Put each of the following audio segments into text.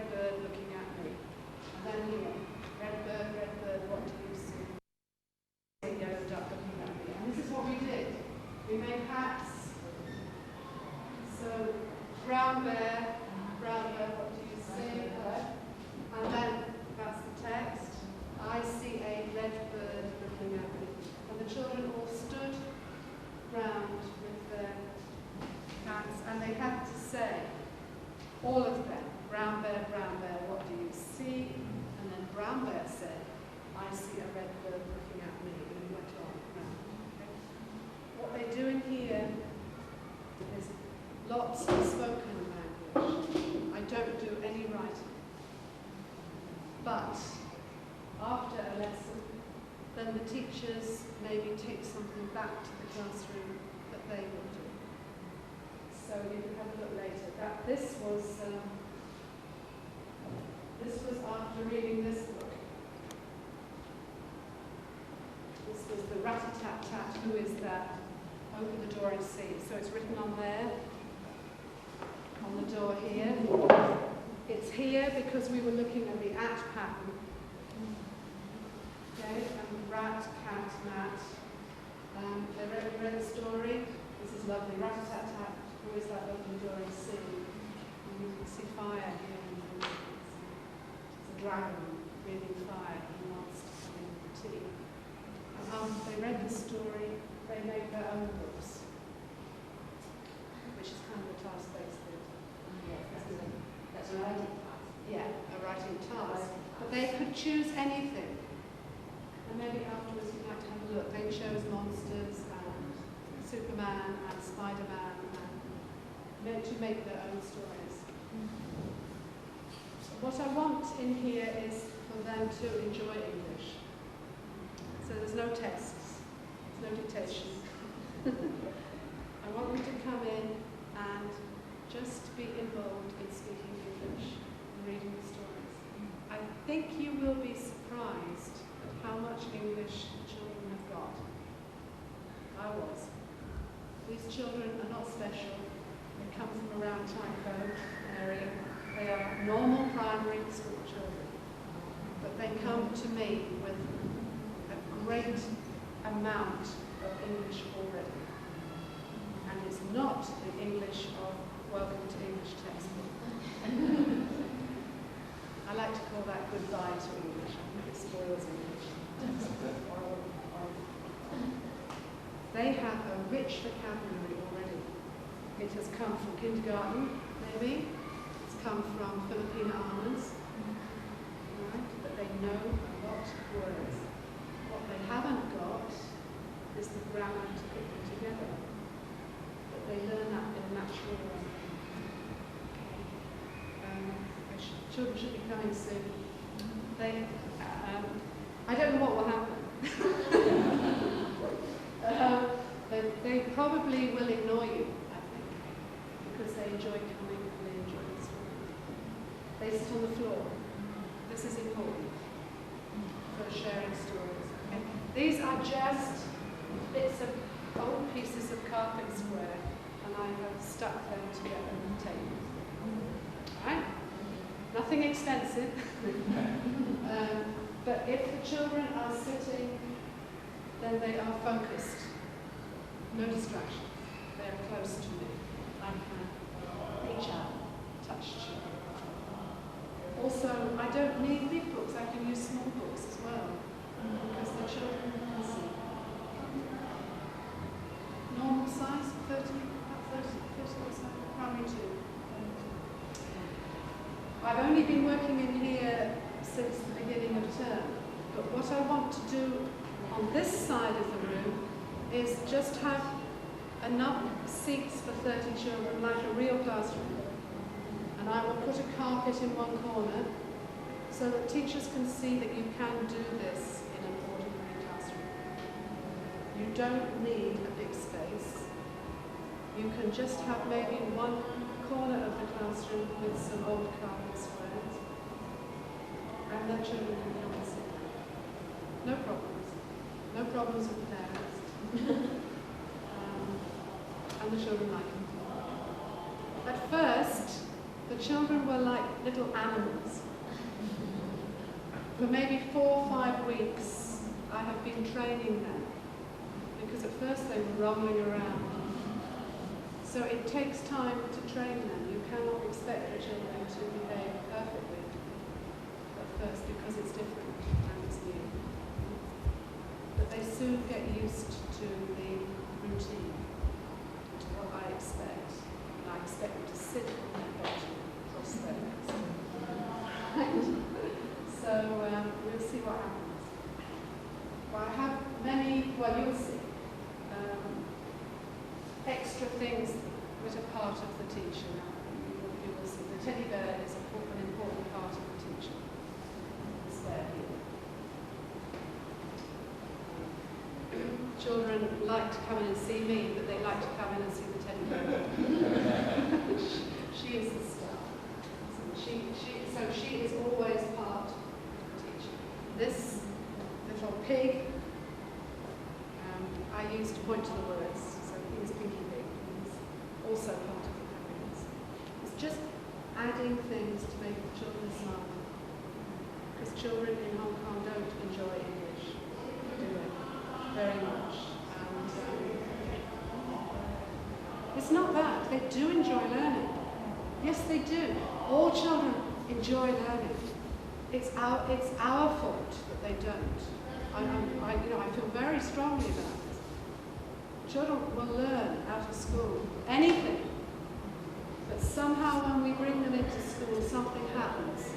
bird looking at me. And then here, red bird, what do you see? A yellow duck looking at me. And this is what we did. We made hats. So, brown bear, what do you see? And then that's the text. I see a red bird looking at me. And the children all stood round with their hats, and they had to say, all of them, brown bear, what do you see? And then brown bear said, I see a red bird looking at me, and we went on round. Okay? What they do in here is lots of spoken language. I don't do any writing. But after a lesson, then the teachers maybe take something back to the classroom that they will do. So you can have a look later. This was after reading this book. This was the Rat-a-tat-tat, who is that? Open the door and see. So it's written on there, on the door here. It's here because we were looking at the at pattern. Okay, and rat, cat, mat. They read the story. This is lovely. Rat-a-tat-tat, who is that? Open the door and see. And you can see fire here. It's a dragon breathing fire. He wants to come in for tea. And after they read the story, they made their own books, which is kind of a task-based bit. That's a writing task. Yeah, a writing task. But they could choose anything. And maybe afterwards you'd like to have a look. They chose monsters and Superman and Spider-Man and to make their own stories. What I want in here is for them to enjoy English. So there's no tests, there's no dictation. I want them to come in and just be involved in speaking English and reading the stories. I think you will be surprised at how much English children have got. I was. These children are not special. They come from around Tycho area. They are normal primary school children. But they come to me with a great amount of English already. And it's not the English of Welcome to English textbook. I like to call that goodbye to English. I think it spoils English. They have a rich vocabulary already. It has come from kindergarten, maybe. It's come from Filipino almonds. Right? But they know a lot of words. What they haven't got is the grammar to put them together. But they learn that in a natural way. Children should be coming soon. I don't know what will happen. They probably will ignore you, I think, because they enjoy coming and they enjoy the story. They sit on the floor. This is important for sharing stories. Okay? These are just bits of old pieces of carpet square, and I have stuck them together on the table. Right? Nothing expensive. But if the children are sitting, then they are focused. No distraction. They are close to me. I can reach out, touch children. Also, I don't need big books. I can use small books as well, because the children can see. Normal size, 30 primary 2. I've only been working in here since the beginning of term, but what I want to do on this side of the room is just have enough seats for 30 children, like a real classroom. And I will put a carpet in one corner so that teachers can see that you can do this in an ordinary classroom. You don't need a big space. You can just have maybe one corner of the classroom with some old carpet squares, and the children can come and sit there. No problems. No problems with parents. And the children like it. At first, the children were like, little animals. For maybe 4 or 5 weeks, I have been training them, because at first they were rumbling around. So it takes time to train them. You cannot expect the children to behave perfectly at first, because it's different and it's new. But they soon get used to the routine, to what I expect. And I expect them to sit on their bottom, cross their legs. So we'll see what happens. But I have many, well, you'll see, extra things that are part of the teaching. You will see. The teddy bear is an important part of the teaching. It's there here. Children like to come in and see me, but they like to come in and see the teddy bear. She is the star. So she is always part of the teaching. This little pig, I used to point to the words, so he is Pinky Pig. He's also part of the happiness. It's just adding things to make the children smile. Because children in Hong Kong don't enjoy English, do they? Very much. And it's not that. They do enjoy learning. Yes, they do. All children enjoy learning. It's our fault that they don't. I feel very strongly about it. Children will learn out of school anything, but somehow when we bring them into school, something happens,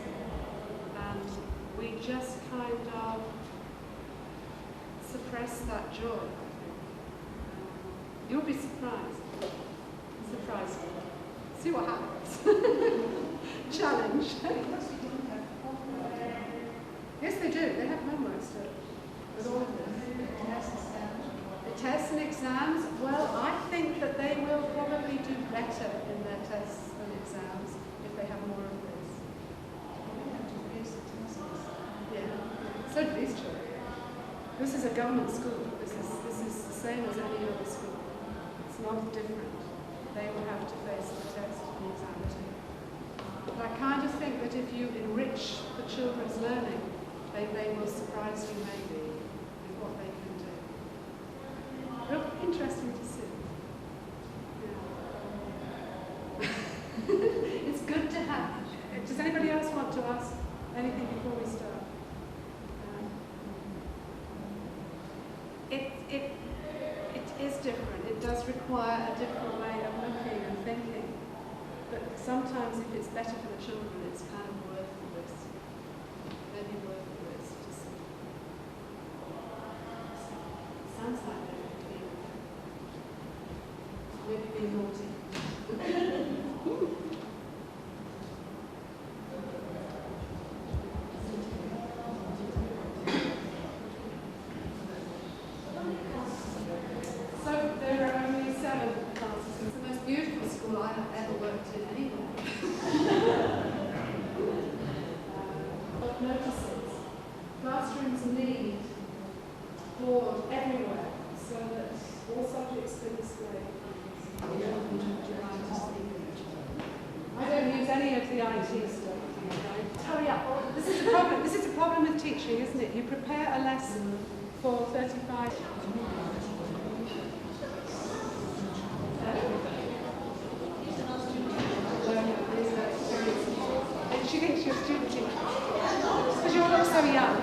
and we just kind of suppress that joy. You'll be surprised. Surprise me. See what happens. Challenge. Yes, they do. They have homework still. With all of this. The tests and exams, well, I think that they will probably do better in their tests and exams if they have more of this. Yeah. So do these children. This is a government school. This is the same as any other school. It's not different. They will have to face the test and exam too. But I kind of think that if you enrich the children's learning, they will surprise you maybe with what they can do. Real interesting to see. Yeah. It's good to have. Does anybody else want to ask anything before we start? It is different. It does require a different way of looking and thinking. But sometimes if it's better for the children, it's kind of worth the risk. Maybe worth the risk to see. Sounds like maybe being naughty. So there are only 7 classes. It's the most beautiful school I have ever worked in anywhere. But notice it. Classrooms need board everywhere so that all subjects can display. I don't use any of the IT stuff. Hurry up. This is a problem. This is a problem with teaching, isn't it? You prepare a lesson for 35. She thinks you're a student teacher. Because you're all so young.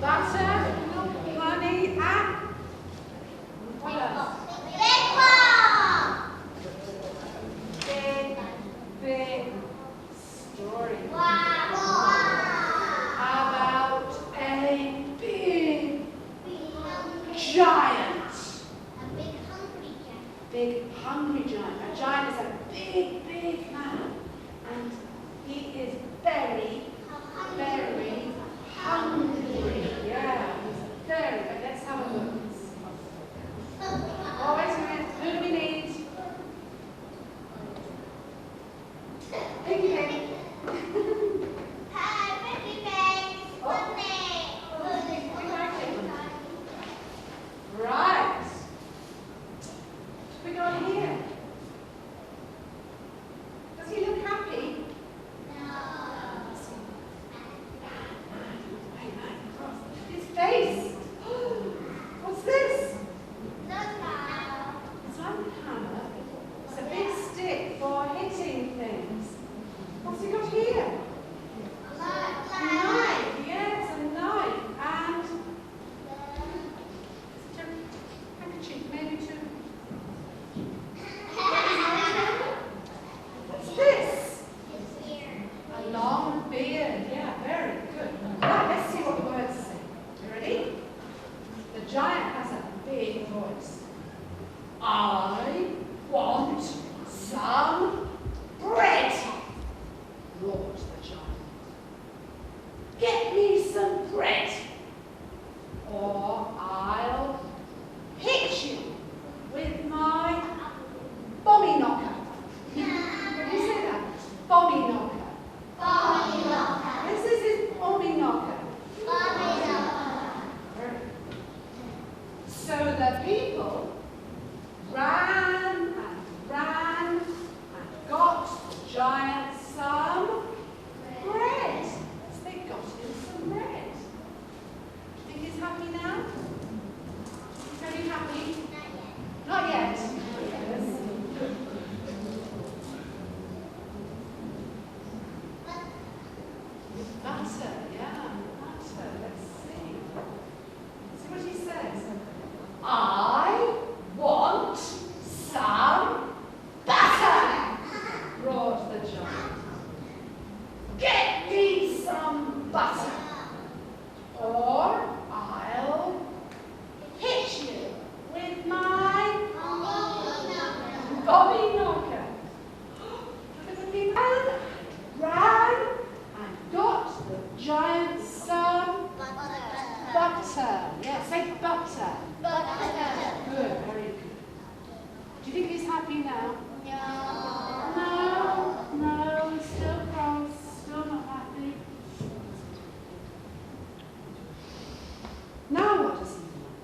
butter, honey, and what else? Big story. About a big giant. Big hungry giant. A giant is a big man. And he is very hungry. Yeah, he's very. Let's have a look. Oh, wait a minute. Who do we need? Piggy bank. Right. We got here. Does he look happy? His face. What's this? It's like a hammer. It's a big stick for hitting things. What's he got here? A knife. Yes, a knife. And a handkerchief, maybe two. What's this? A long beard. Yeah, very good. Right, let's see what the words say. You ready? The giant has a big voice. I want some bread, roared the giant. Get me some bread, or I'll hit you with my bommy knocker. Can you say that? Bommy knocker. This is his bommy knocker. So the people ran and got the giant some bread. So they got him some bread. Do you think he's happy now? Is he happy? Not yet. Yes. Butter, yeah, butter. Let's see. See what he says. I want some butter, roared the giant. Get me some butter, or I'll hit you with my bobby knocker. Look at the people. Ran and got the giant some butter. Yeah, say butter. Good, very good. Do you think he's happy now? No, he's still cross, still not happy. Now what does he want?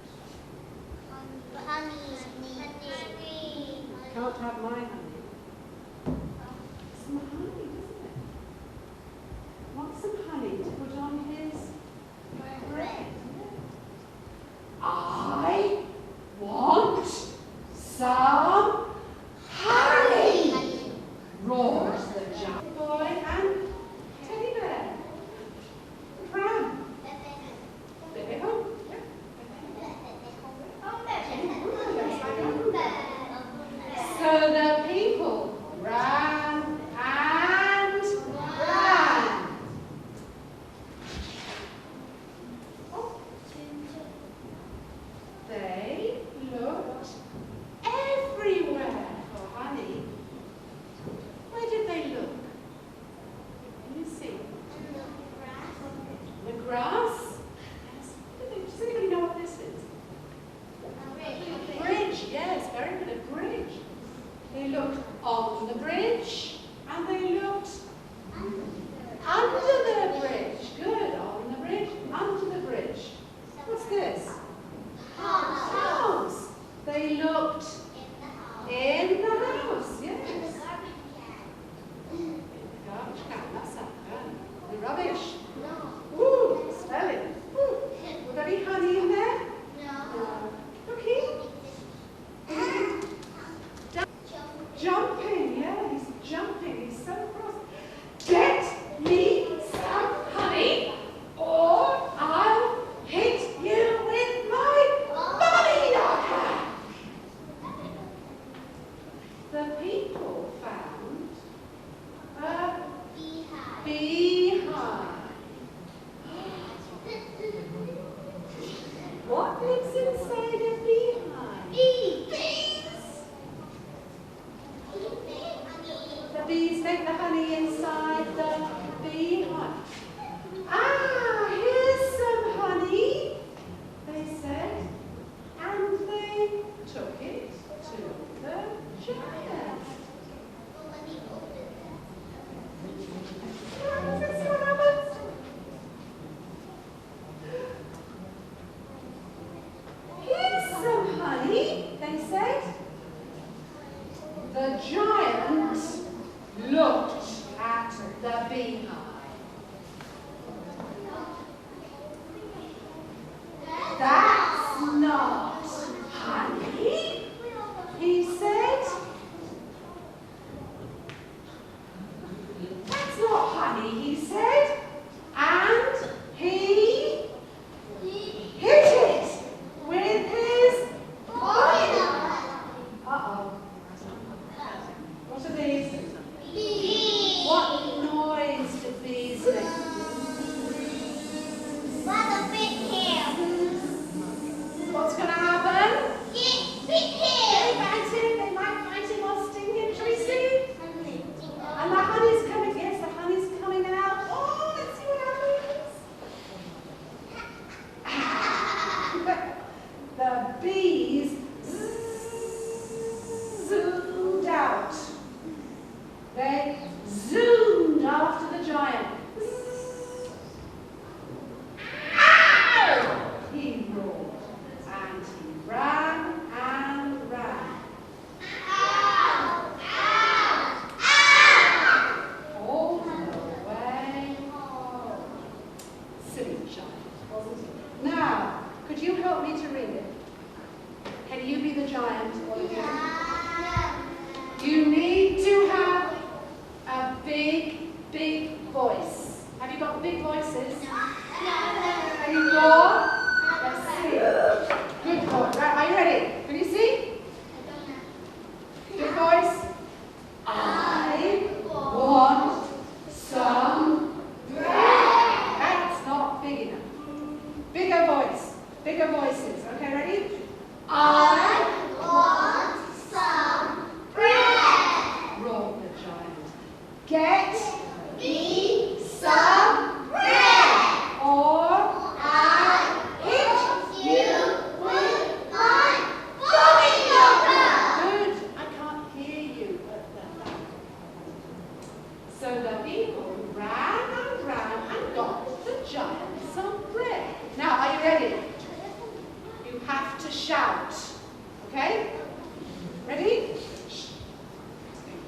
Can't have my honey. Some honey, isn't it? Want some honey to put on his bread? I want some honey, roared the giant. Boy and teddy bear. Pram. Baby home. So the What lives inside a beehive? Bees. The bees make the honey inside the beehive. Ah, here's some honey, they said, and they took it to the giant. This is what happens. Here's some honey, they said. The giant looked at the beehive. That's not honey, he said. That's not honey, he said. And he hit it with his body. Uh-oh. What are these? Bees. What noise do bees make? What's going to happen? They might bite him or sting him. Shall we see? And the honey's coming. Yes, the honey's coming out. Oh, let's see what happens. The bees zoomed out. They zoomed after the giant. Ow! He roared. And he ran and ran. Ow! Ow! Ow! All the way home. Silly giant, wasn't it? Now, could you help me to read it? Can you be the giant? You need to have a big, big voice. Have you got big voices? Are you more? Let's see. Good boy. Right, are you ready? Can you see? Big voice. I want some bread. That's not big enough. Bigger voice. Bigger voices. Okay, ready? I want some bread. Roared the giant. Get me some bread, or I hit you with my body knocker. Good. I can't hear you. So the people ran and ran and got the giant some bread. Now, are you ready? You have to shout. Okay? Ready?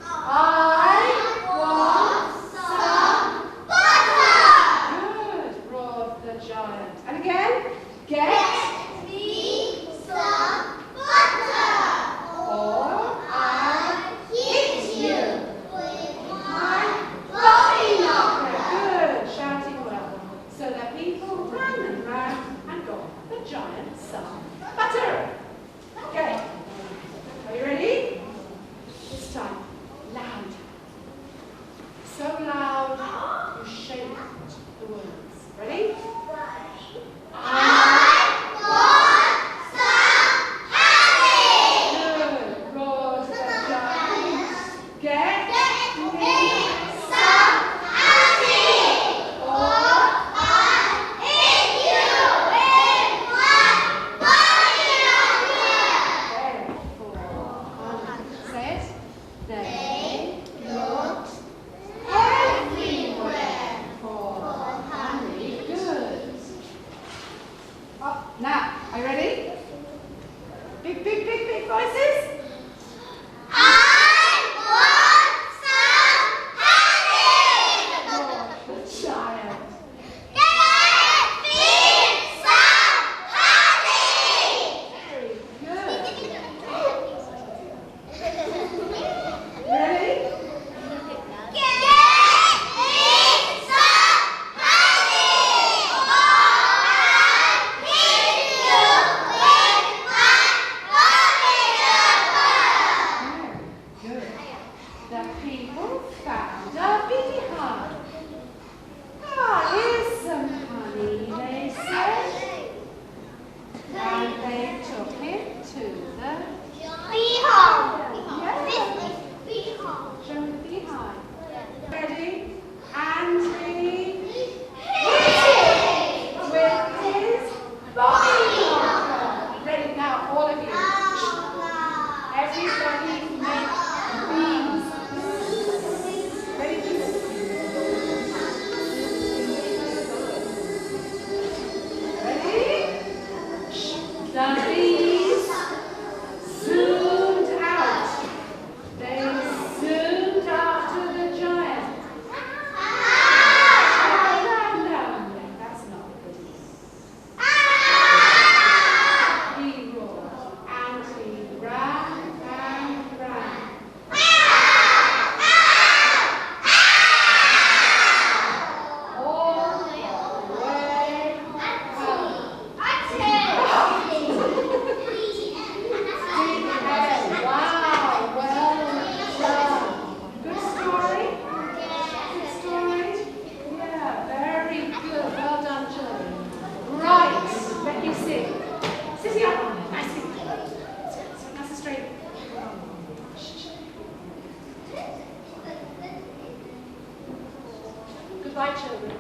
I want some butter. Good, roared the giant. And again, get me some butter, or I hit you with my body knocker. Good, shouting well. So the people ran and ran and got the giant some butter. Okay, are you ready? This time, loud. So loud, you shake the words. Ready? I want some honey. Good, roared the giant. Get me some honey, or I hit you with my body knocker. Say it. They looked everywhere for honey. Good. Now, are you ready? Big, big, big, big voices. I want some honey. Oh, the giant. Get me some honey. Very good. Ready? Get me some honey, or I hit you with my body knocker. to the show me the beehive. Ready? And three. With his body. Ready now, all of you. Everybody make bees. Ready? Ready? The bees zoomed out. They zoomed after the giant. No, that's not good. He roared and he ran and ran. All the way home. Wow, well done. Good story? Good story? Yeah, very good. Well done, children. Right, let me see. Sitting up. Nicely. Nice and straight. Goodbye, children.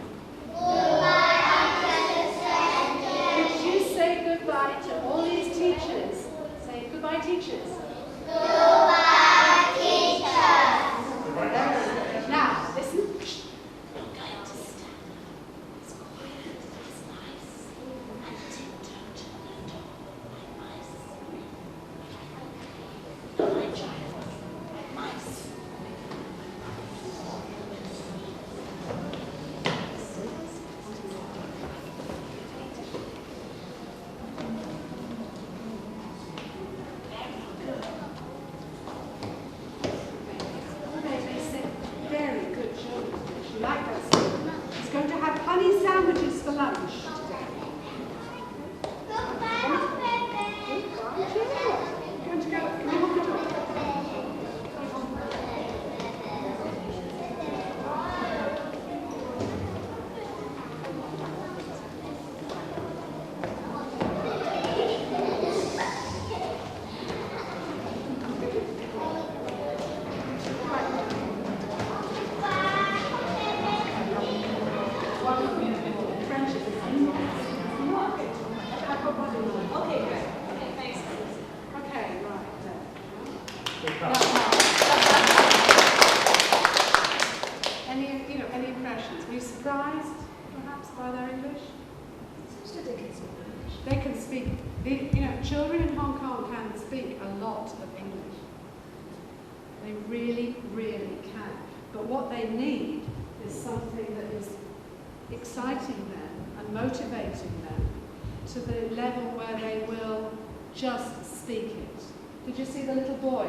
Could you say goodbye to all these teachers? Say goodbye, teachers. Now, listen. You're going to stand. It's quiet, it's nice. And tiptoe to the door like mice. Like giants, like mice. Very good children. You like that story? He's going to have honey sandwiches for lunch today. Going to go. Can you hold the door? Okay, right. Any impressions? Were you surprised, perhaps, by their English? They can speak. Children in Hong Kong can speak a lot of English. They really, really can. But what they need is something that is exciting them and motivating them to the level where they will just speak it. Did you see the little boy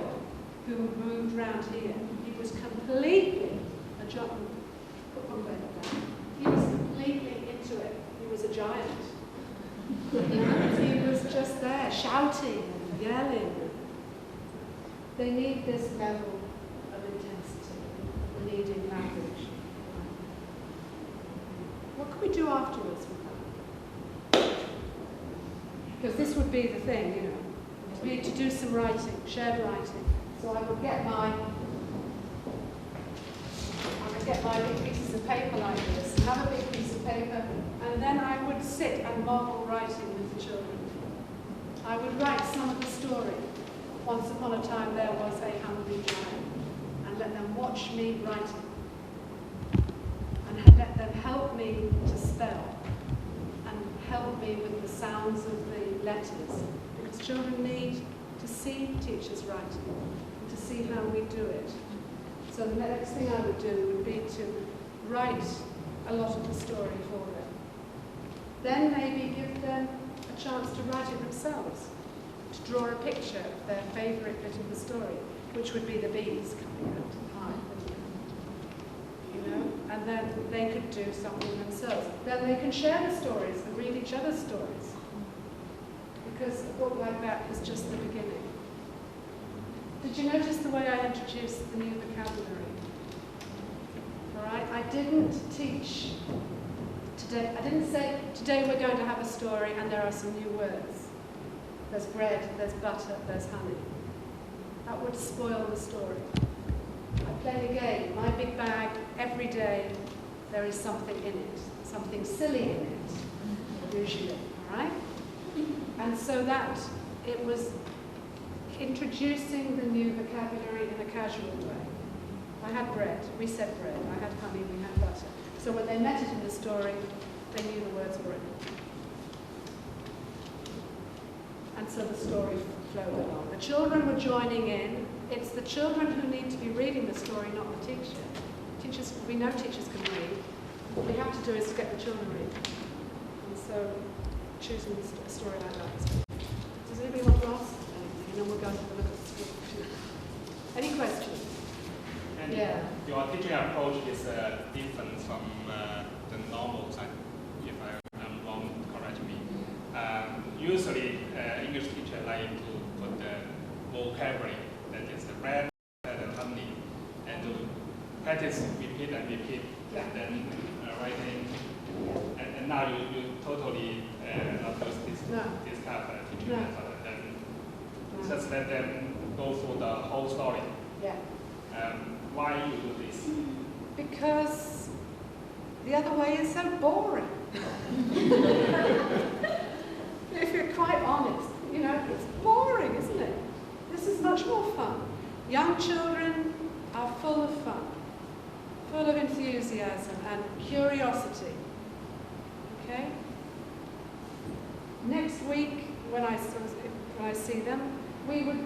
who moved round here? He was completely a giant. He was completely into it. He was a giant. He was just there, shouting and yelling. They need this level of intensity, needing language. What can we do afterwards with that? Because this would be the thing, to do some writing, shared writing. So I would get my big pieces of paper like this, and have a big piece of paper, and then I would sit and model writing with the children. I would write some of the story. Once upon a time there was a hungry giant, and let them watch me writing, and let them help me to spell, and help me with the sounds of the letters, because children need to see teachers writing, and to see how we do it. So the next thing I would do would be to write a lot of the story for them. Then maybe give them a chance to write it themselves, to draw a picture of their favourite bit of the story, which would be the bees coming out of the hive, and then they could do something themselves. Then they can share the stories and read each other's stories, because a book like that is just the beginning. Did you notice the way I introduced the new vocabulary? All right, I didn't teach today. I didn't say today we're going to have a story and there are some new words. there's bread, there's butter, there's honey. That would spoil the story. I played a game, my big bag, every day there is something in it, something silly in it, usually, all right? And so that, it was introducing the new vocabulary in a casual way. I had bread, we said bread, I had honey, we had butter. So when they met it in the story, they knew the words were in it. And so the story flowed along. The children were joining in. It's the children who need to be reading the story, not the teacher. Teachers, we know teachers can read. What we have to do is get the children reading. And so choosing a story like that is good. Does anybody want to ask anything? And then we'll go and have a look at the script. Any questions? And yeah. Your teaching approach is different from the normal side, if I'm wrong, correct me. Usually, English teacher like to put the vocabulary, that is the bread and the honey, and to practice repeat and repeat, Yeah. and then writing. And now you totally not use this type of teaching method, and just let them go through the whole story. Yeah. Why you do this? Because the other way is so boring. If you're quite honest, you know, it's boring, isn't it? This is much more fun. Young children are full of fun, full of enthusiasm and curiosity. Okay? Next week, when I see them, we would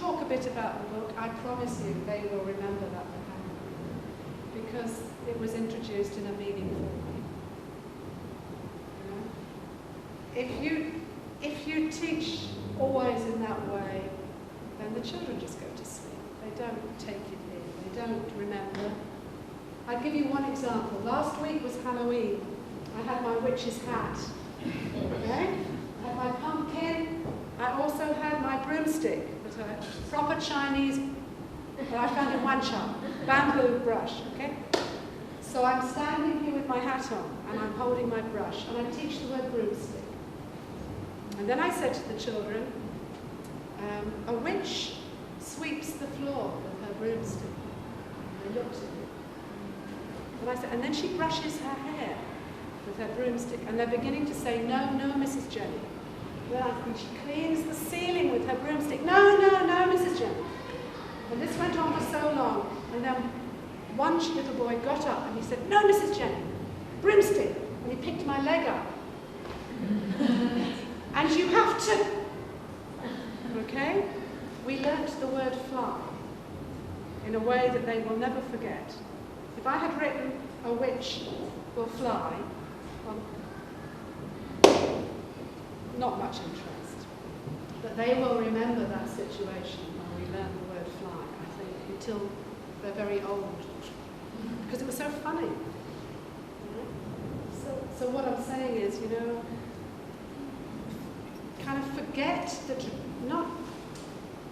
talk a bit about the book. I promise you they will remember that vocabulary because it was introduced in a meaningful way. You know? If you teach always in that way, then the children just go to sleep. They don't take it in. They don't remember. I'll give you one example. Last week was Halloween. I had my witch's hat. Okay? I had my pumpkin. I also had my broomstick, proper Chinese, that I found in one shop, bamboo brush, okay? So I'm standing here with my hat on, and I'm holding my brush, and I teach the word broomstick. And then I said to the children, a witch sweeps the floor with her broomstick. And they looked at me. And I said, and then she brushes her hair with her broomstick, and they're beginning to say, no, no, Mrs. Jenny. And she cleans the ceiling with her broomstick. No, no, no, Mrs. Jenny. And this went on for so long. And then one little boy got up and he said, no, Mrs. Jenny, broomstick. And he picked my leg up. And you have to. Okay? We learnt the word fly in a way that they will never forget. If I had written a witch will fly, well, not much interest. But they will remember that situation when we learn the word fly, I think, until they're very old. Because it was so funny. So what I'm saying is, you know, kind of forget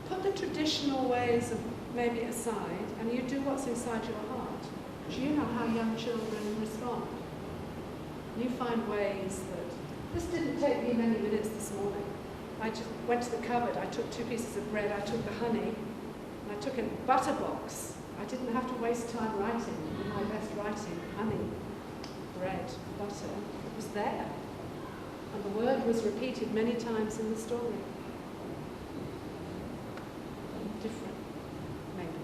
put the traditional ways of maybe aside, and you do what's inside your heart. Do you know how young children respond? You find ways that, this didn't take me many minutes this morning. I just went to the cupboard, I took 2 pieces of bread, I took the honey, and I took a butter box. I didn't have to waste time writing, my best writing, honey, bread, butter, it was there. And the word was repeated many times in the story. Different, maybe.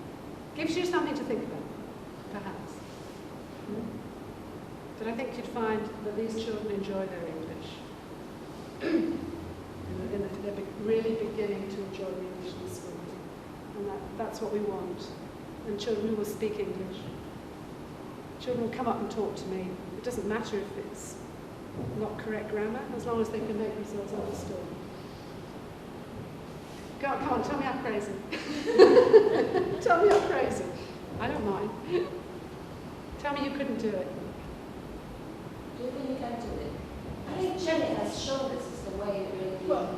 Gives you something to think about, perhaps. But I think you'd find that these children enjoy their English. They're really beginning to enjoy the English in the school. And that's what we want. And children who will speak English. Children will come up and talk to me. It doesn't matter if it's not correct grammar, as long as they can make themselves understood. Go on, come on, tell me I'm crazy. Tell me I'm crazy. I don't mind. Tell me you couldn't do it. Do you think you can do it? I think Jenny has shown this is the way it really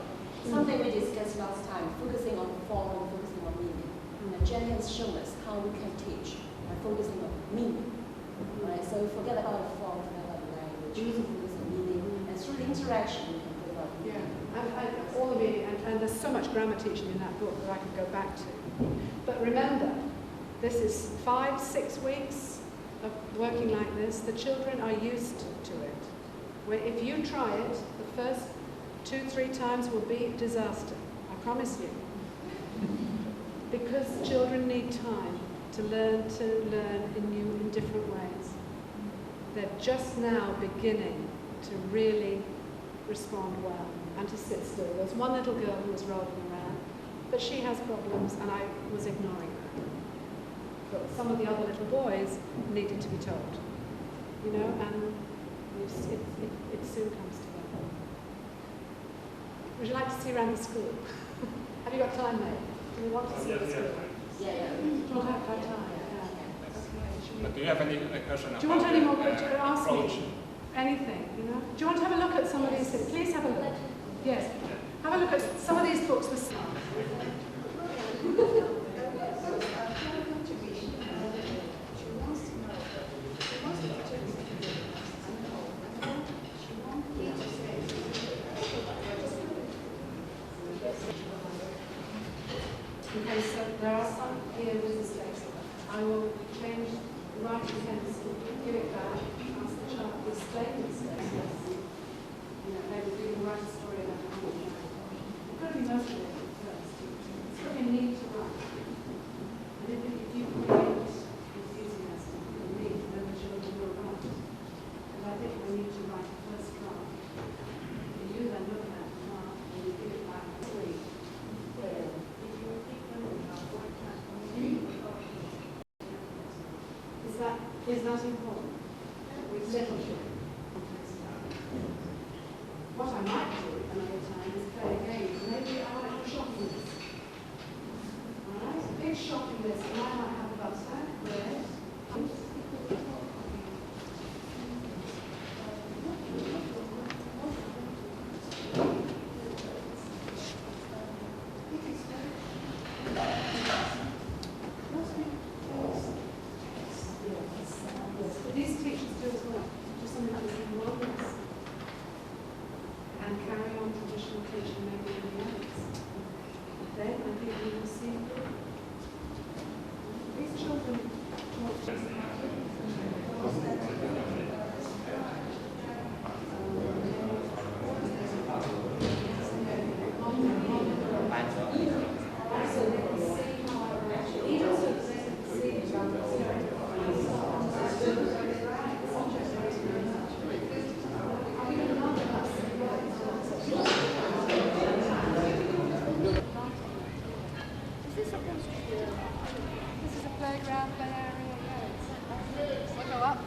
something we discussed last time, focusing on form and focusing on meaning. And Jenny has shown us how we can teach by focusing on meaning. Right? So we forget about the form, forget about the language, focus on meaning, and through the interaction we can put about meaning. Yeah, and all the meaning, and there's so much grammar teaching in that book that I could go back to. But remember, this is 5-6 weeks of working like this. The children are used to it. Where if you try it, the first 2-3 times will be a disaster. I promise you. Because children need time to learn in different ways. They're just now beginning to really respond well and to sit still. There was one little girl who was rolling around, but she has problems and I was ignoring her. But some of the other little boys needed to be told, you know, and it soon comes together. Would you like to see around the school? Have you got time, mate? Do you want to see the school? Yeah. We'll have time. But do you have any question? Do you want any more questions? Ask me anything, you know? Do you want to have a look at some of these things? Please have a look. Yes. Have a look at some of these books. Okay, so there are some here with mistakes. I will change the writing pencil, give it back, ask the child to explain the mistakes. You know, maybe we can write a story about how to write. You've got to be motivated first. It's got to be neat to write. And if you create enthusiasm and need, then the children will write. And I think we need to write the first draft. And you then look at the draft and you give it back to me. Is that important? With literature. What I might do another time is play a game. Maybe I might have a shopping list. Alright? A big shopping list, and I might have butter, bread. These teachers do as well, do something like this in wilderness and carry on traditional teaching maybe in the others. Then I think we will see these children talk to playground, play area, yes. So go up.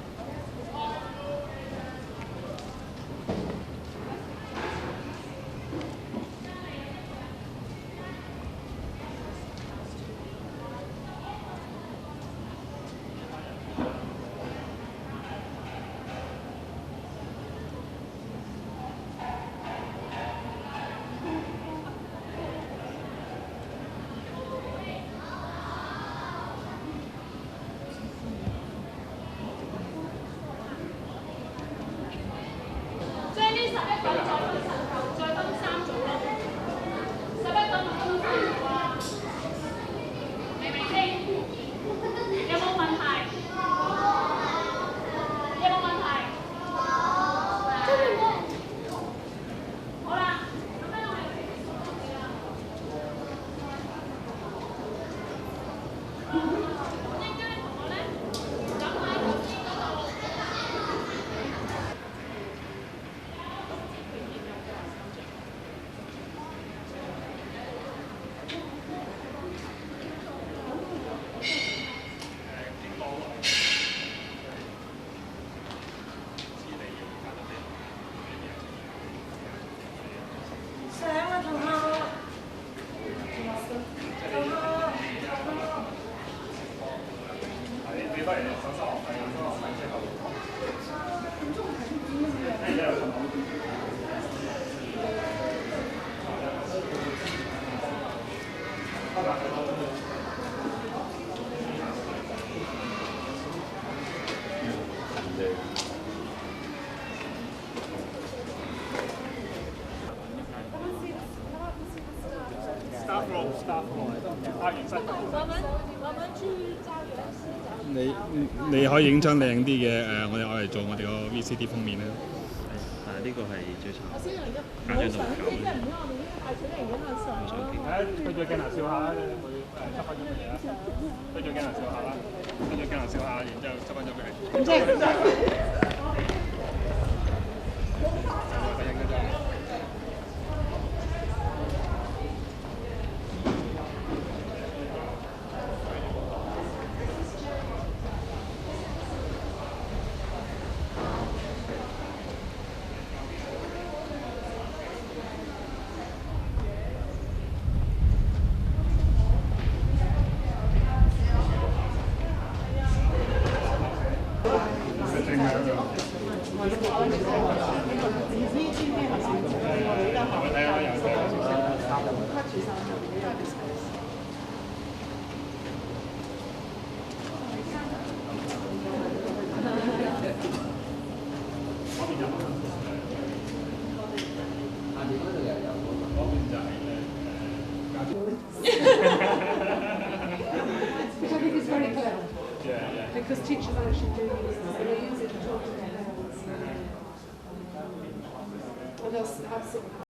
staff room in賽馬會。我們去找原始你可以影張靚啲嘅我哋嚟做我哋個 VCD 封面咧。但係呢個係最慘。我先用一家長度搞。即係唔知我哋呢個係小型影嘅相。對住鏡頭笑下啦，會執翻咗俾你啦。對住鏡頭笑下啦，對住鏡頭笑下，然之後執翻咗俾你。咁即係。Which I think is very clever. Yeah. Because teachers actually do use it, so they use it to talk to their parents. And they'll have sort of